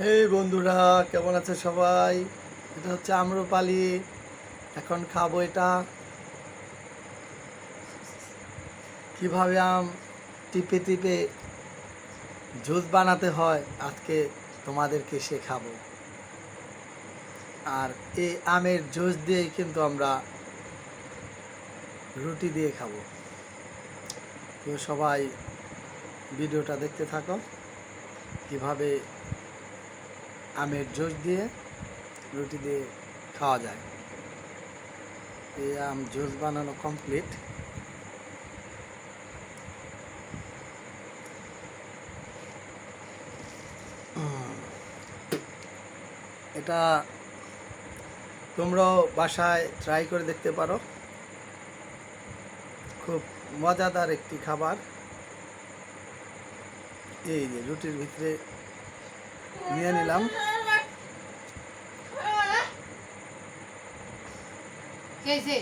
এই বন্ধুরা, কেমন আছে সবাই? এটা হচ্ছে আম্রপালি। এখন খাবো এটা। কিভাবে আম টিপে টিপে জুস বানাতে হয় আজকে তোমাদেরকে শেখাবো। আর এই আমের জুস দিয়েই কিন্তু আমরা রুটি দিয়ে খাবো। তো সবাই ভিডিওটা দেখতে থাকো, কিভাবে আমের জুস দিয়ে রুটি দিয়ে খাওয়া যায়। এই আম জুস বানানো কমপ্লিট। এটা তোমরাও বাসায় ট্রাই করে দেখতে পারো। খুব মজাদার একটি খাবার। এই যে রুটির ভিতরে নিয়ে নিলাম। कैसे